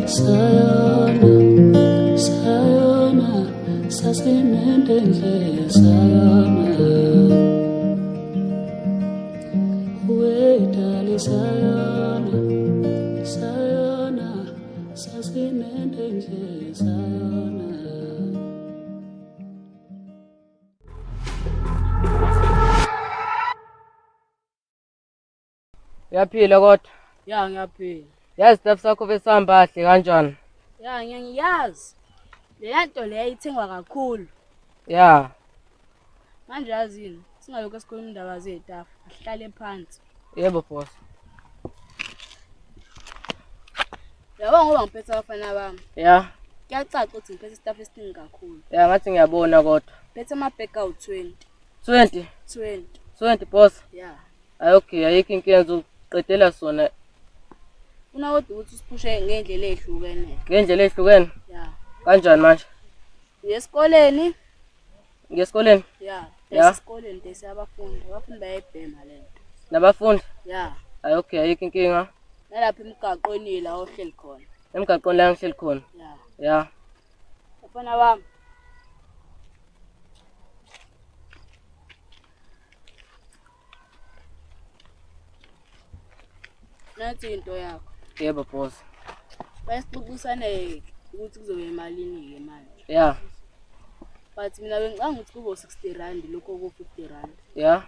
sayona, sayona, sasinendendle sayona, wedali sayona, sayona, sasinendendle sayona. Uyaphila kodwa? Ya ngiyaphila. Yazi staff sakho besihamba kahle kanjani? Ya ngiyazi. Le nto le ithengwa kakhulu. Ya. Manje yazini, singalokho esikhuluma indaba zetafu, asihlale phansi. Yebo boss. Yabo ngoba ngiphethe abafana bami. Ya. Kuyacaca ukuthi ngiphethe istaff esiningi kakhulu. Ya ngathi ngiyabona kodwa. Phethe amabheka awu-20. 20. 20 boss. Ya. Hayi okay, ayikho inkinga zokuqedela sona Funa kodwa ukuthi usiphushe ngendlela ezihlukene. ngendlela ezihlukene. Ya. Kanjani manje? Esikoleni? Ngesikoleni? Ya. Ya. Esikoleni bese abafundi bayayibhema lento. Nabafundi? Ya. Hayi okay, ayikho inkinga. Nalapha emgaqweni la ohleli khona. Emgaqweni la ngihleli khona. Ya. Ya. Abafana bami. Nathi into yakho. Yebo boss. Bayasixoxisane ukuthi kuzobe imalini ke manje. Ya. But mina bengicanga ukuthi kubo 60 rand lokho ku 50 rand. Ya.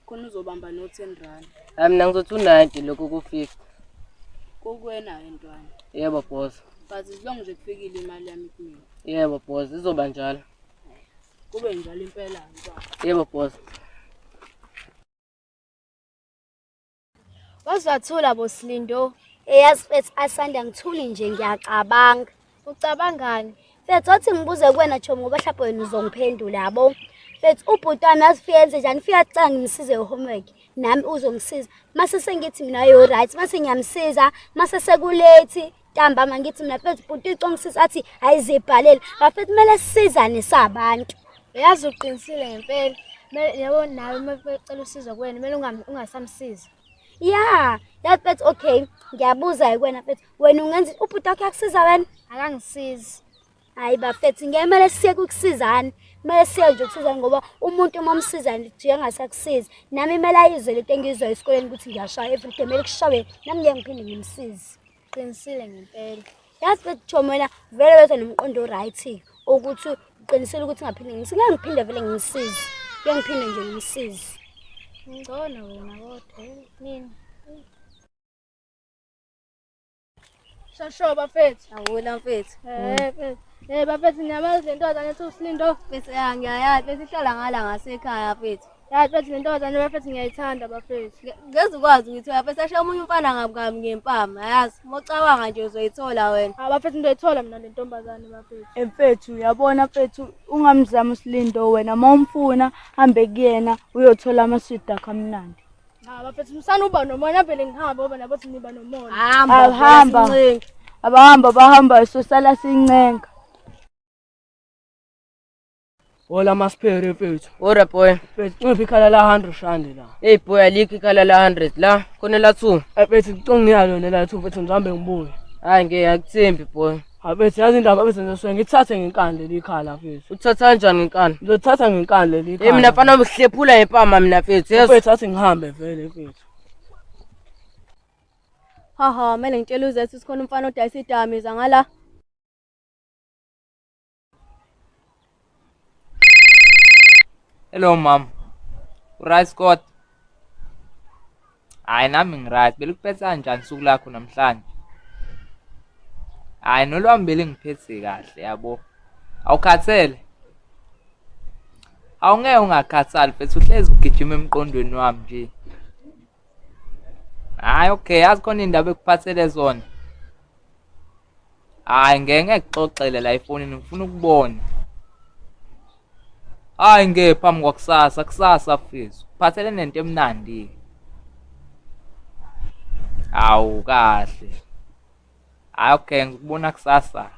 Khona uzobamba no 10 rand. Hayi mina ngizothi 90 lokho ku 50. Kokuwena entwana. Yebo boss. But as long nje kufikile imali yami kumina. Yebo boss, izoba njalo. Kube njalo impela ntwana. Yebo boss. Wazathula boSlindo, eyazi bethi asanda ngithuli nje ngiyacabanga. Ucabangani? Fethi othi ngibuze kuwena Chomo ngoba mhlawumbe wena uzongiphendula yabo. Fethi ubhuti wami asifiyenze njani fika canga ngimsize homework. Nami uzongisiza. Mase sengithi mina yo right, mase ngiyamsiza, mase sekulate ntambama ngithi mina fethi bhuti icongisiza athi ayizibhalele. Bafethi kumele sisizane sabantu. Uyazi uqinisile ngempela. Yabo nawe mafecela usizo kuwena, kumele ungasamsiza. Ya, yathi okay, ngiyabuza kuwena fethi. Wena ungenza ubhuti wakho yakusiza wena? Akangisizi. Hayi bafethi ngemele siye ukusizana. Kumele siye nje ukusizana ngoba umuntu uma umsiza nje engasakusizi. Nami imele ayizwe lento engizwa esikoleni ukuthi ngiyashaya everyday kumele kushawe. Nami ngeke ngiphinde ngimsize. Qinisile ngempela. Yathi fethi Chomo wena vele wethu nomqondo right ukuthi uqinisile ukuthi ngaphinde ngimsize. Ngeke ngiphinde vele ngimsize. Ngeke ngiphinde nje ngimsize. Ngicona wena kodwa nini? Shasho bafethi. Awula mfethu. Fethi. Bafethi ngiyamazi lento zanethi uSlindo. Mfethu ngiyayazi bese ihlala ngala ngasekhaya mfethu. Ya fethi lento zane bafethi ngiyayithanda bafethi. Ngeze ukwazi ukuthi bafethi asho omunye umfana ngabukabi ngempama yazi. Mocabanga nje uzoyithola wena. Bafethi ndoyithola mina le ntombazane bafethi. Mfethu uyabona mfethu ungamzama uSlindo wena mawumfuna hambe kuyena uyothola amaswidi akhe amnandi. Bafethi msana uba nomona vele ngihamba ngoba nabathi niba nomona. Hamba. Abahamba bahamba sosala sincenga. Hola masphere mfethu. Ora boy. Mfethu ngiphi ikhala la 100 rand la. Hey boy, alikho ikhala la 100 la. Khona la 2. Mfethu ngicongiyalo lona la 2 mfethu ngihambe ngibuye. Hayi ngeke akuthembi boy. Mfethu yazi indaba mfethu ngizosuke ngithathe ngenkani leli khala mfethu. Uthatha kanjani inkani? Ngizothatha ngenkani leli khala. Mina mfana ngihlephula ngempama mina mfethu. Mfethu athi ngihambe vele mfethu. Haha, mele ngitshela uzethu sikhona umfana odayisa idamiza ngala. Hello mom. Right Scott. Hayi nami ngiright. Belikuphethe kanjani usuku lakho namhlanje? Hayi nolwami belingiphethe kahle yabo. Awukhathele? Awungeke ungakhathali mfethu uhlezi ugijima emqondweni wami nje. Hayi okay, yazi khona indaba ekuphathele zona. Hayi ngeke ngikuxoxele la efonini ngifuna ukubona. Hayi ngeke phambi kusasa mfethu. Kuphathele nento emnandi. Awu kahle. Hayi okay, ngikubona kusasa.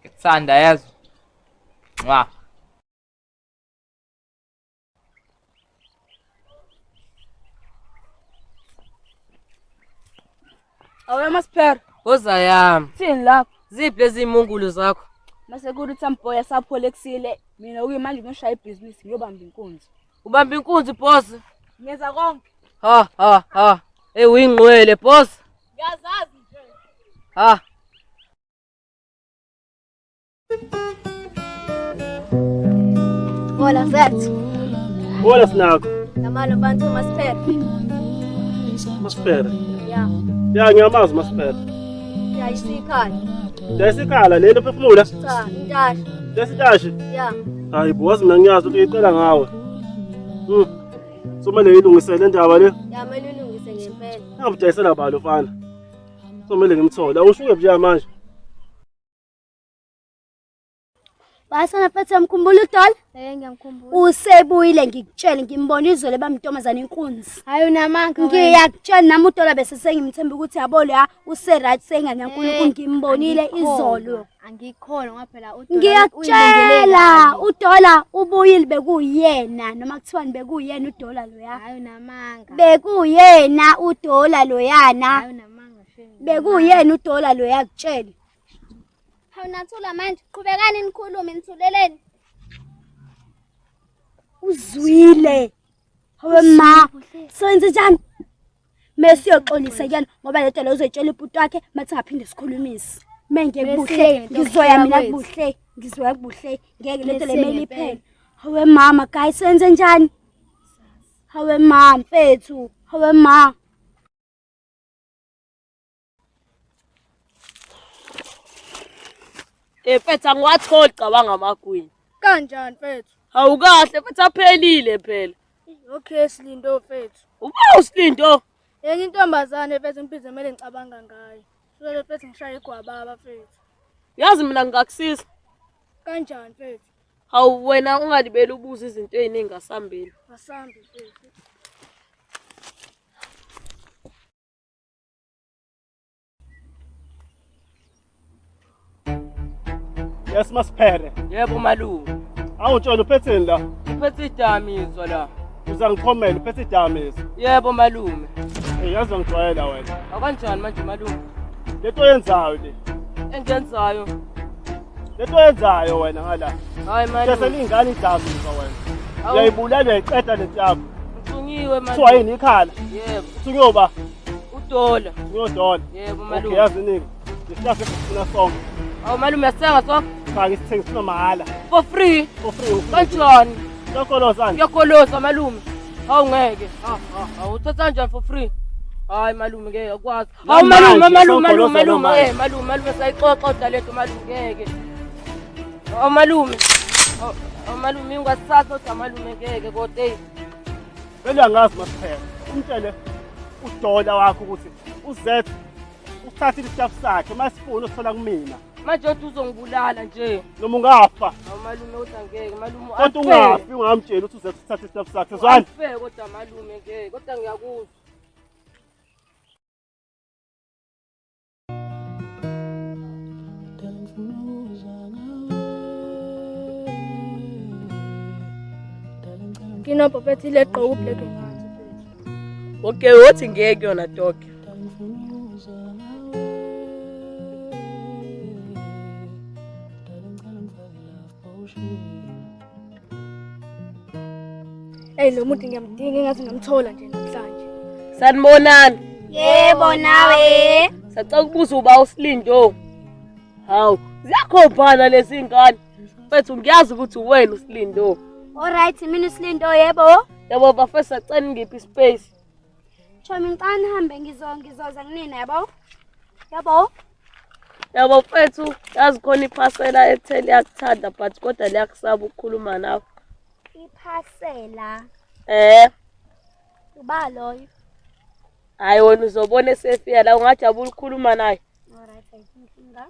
Ngikuthanda yazi. Mwa. Awe masphere. Hoza yami. Thini lapho? Ziphi lezi imungulu zakho? Mase kuthi amboya saphole kusile. Mina ukuyimanje ngishaya ibhizinisi ngiyobamba inkunzi. Ubamba inkunzi boss. Ngenza konke. Ha. Uyingqwele boss. Ngiyazazi nje. Ha. Hola mfethu. Hola sinakho. Namalo bantu masiphere. Masipere. Ya. Ya ngiyamazi masipere. Yayisikhala. Yayisikhala lelo phefumula. Cha, intasha. Yasitashi. Ya. Hayi boss mina ngiyazi ukuthi icela ngawe. Somele yilungisele indaba le. Yamele ulungise ngempela. Ngabudayisela balo mfana. Somele ngimthola. Ushuke nje manje. Basana mfethu mkhumbula uDola? Ngiyamkhumbula. Usebuyile ngikutshela ngimbona izolo bamntombazana inkunzi. Hayi unamanga. Ngiyakutshela nami uDola bese sengimthemba ukuthi yabo la use-right senganyankulunkulu ngimbonile izolo. Angikholwa ngoba phela uDola Ngiyakutshela uDola ubuyile bekuyena noma kuthiwani bekuyena uDola loya. Hayi unamanga. Bekuyena uDola loyana. Hayi unamanga shenge. Bekuyena uDola loya kutshela. Hawu nathula manje qhubekani nikhulume nithuleleni. Uzwile. Hawe ma. Senze njani? Mesi yoxolisa kuyena ngoba le Dola uzoyitshela ibhuti wakhe mathi ngaphinde sikhulumise. Menge kubuhle ngizoya mina kubuhle. Ngizoya kubuhle ngeke le Dola emeli iphele. Hawe mama guys senze njani? Hawe ma mfethu. Hawe ma. Mfethu angiwatholi cabanga amagwini. Kanjani mfethu? Awukahle mfethu aphelile phela. Okay Slindo mfethu. Uba uSlindo. Yenye intombazane mfethu impilo kumele ngicabanga ngayo. Solo mfethu ngishaya igwababa mfethu. Yazi mina ngingakusiza. Kanjani mfethu? Hawu wena ungalibeli ubuza izinto eziningi ngasambeni. Asambi mfethu. Yes masipere. Yebo malume. Awutshela uphetheni la. Uphethe idamiswa la. Uzangiphomela uphethe idamisa. Yebo malume. Yazi ngijwayela wena. Akanjani manje malume? Lento yenzayo le. Engenzayo. Lento yenzayo wena ngala. Hayi Bese malume. lingane idamisa wena. Uyayibulala uyayiqeda lento yakho. Ngithunyiwe Kuthiwa malume. yini ikhala? Yebo. Uthunywe ba? uDola. Uyodola. Yebo Okay malume. yazi nini? Ngisifuna sifuna sonke. Awu malume yasenga so Cha ngisithengisela mahhala. for free. For free. Kanjani? Lokholozana. Ngiyakolosa malume. Hawu ngeke. Uthatha kanjani for free? Hayi malume ngeke akwazi. Hawu malume malume sayixoxa udalento malume ngeke. Hawu malume. Hawu malume ingasathatha kodwa malume ngeke kodwa hey. Vele angazi masiphela. Umtshele uDola wakho ukuthi uzethu uthathile isitafu sakhe masifuna uthola kumina. Manje uthi uzongibulala nje. Noma ungafa. Hawu malume kodwa ngeke malume. Kodwa ungafi ungamtshela ukuthi uzethu uthathe isitafu sakhe. Zwani? Ngeke kodwa malume ngeke kodwa ngiyakuzwa. Kinopho mfethu ile gqoka ublack ngathi mfethu. Okay wothi ngeke yona doke. Hey lo muntu ngiyamdinga engathi ngamthola nje namhlanje. Sanibonani. Yebo nawe. Sacela ukubuza uba uSlindo. Hawu, ziyakhombana lezi ngane. Mfethu ngiyazi ukuthi uwena uSlindo. Alright mina uSlindo yebo. Yabo bafesa sacela ngiphi ispace. Chomi ngicane nihambe ngizoza kunina yabo. Yabo. Yabo mfethu, yazi khona iphasela ethele yakuthanda but kodwa liyakusaba ukukhuluma nawe. Iphasela. Uba loyo. Hayi wena uzobona esefika la ungajabula ukukhuluma naye. Alright ayinkinga.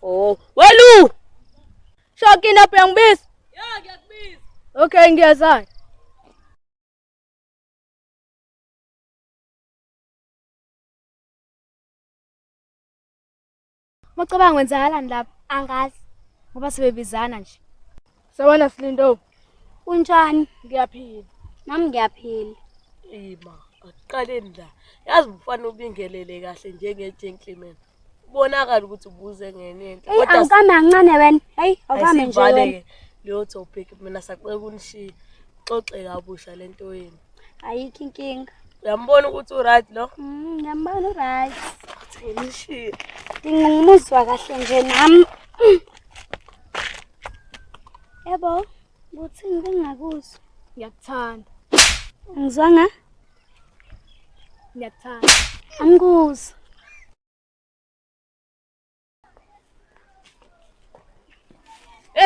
Oh, welu! Shoki lapho yangibiza. Ya ngiyakubiza. Okay ngiyazana. Mocabanga kwenzakalani lapha? Angazi. Ngoba sebebizana nje. Sawona Slindo. Unjani? Ngiyaphila. Nami ngiyaphila. Ma, akuqaleni la. Yazi mfana ubingelele kahle njenge gentleman. Kubonakala ukuthi ubuze ngenento. Hey, awukame kancane wena. Hey, awukame nje wena. Ayivale leyo topic mina sacela ukunishiya. Xoxe kabusha lento yini. Ayikho inkinga. Uyambona ukuthi uright lo? Ngiyambona right. Nishiya. Ngingumuzwa kahle nje nami. Yebo, uthini bengakuzwa? Ngiyakuthanda. Ngizwanga? Ngiyakuthanda. Angikuzwa.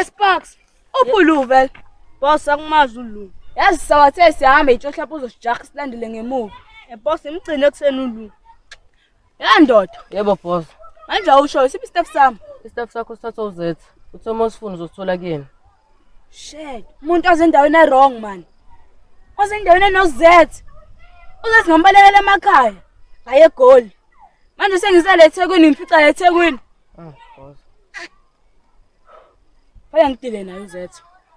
Sparks, upuluve. Boss akumazi uLungu. Yazi sawathe sihamba itshohla lapho uzosijaha silandele ngemuva. Boss imgcine ekseni uLungu. Ya ndoda, Yebo boss. manje awusho isiphi step sami? Istep sakho sithatha uZ. Uthoma usifuna uzothola kuyena. Shit, umuntu ozendaweni wrong man. Ozendaweni enoZ. Uzathi ngombalekela emakhaya. Hayi egoli. Manje sengisele eThekwini ngifica eThekwini. Boss. Phela ngidile nayo uZ.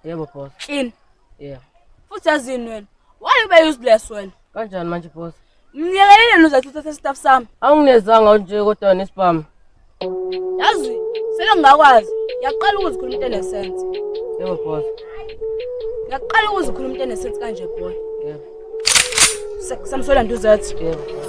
Yebo boss. Clean. Yeah. Futhi yazini wena. Why ube useless wena? Kanjani manje boss? Mniyekelile uzathi uthathe staff sami. Anginezanga nje kodwa nespam. Yazi, sele ngakwazi. Ngiyaqala ukuzikhuluma into enesense. Yebo boss. Ngiyaqala ukuzikhuluma into enesense kanje boy. Yebo. Samsola nduzathi. Yebo.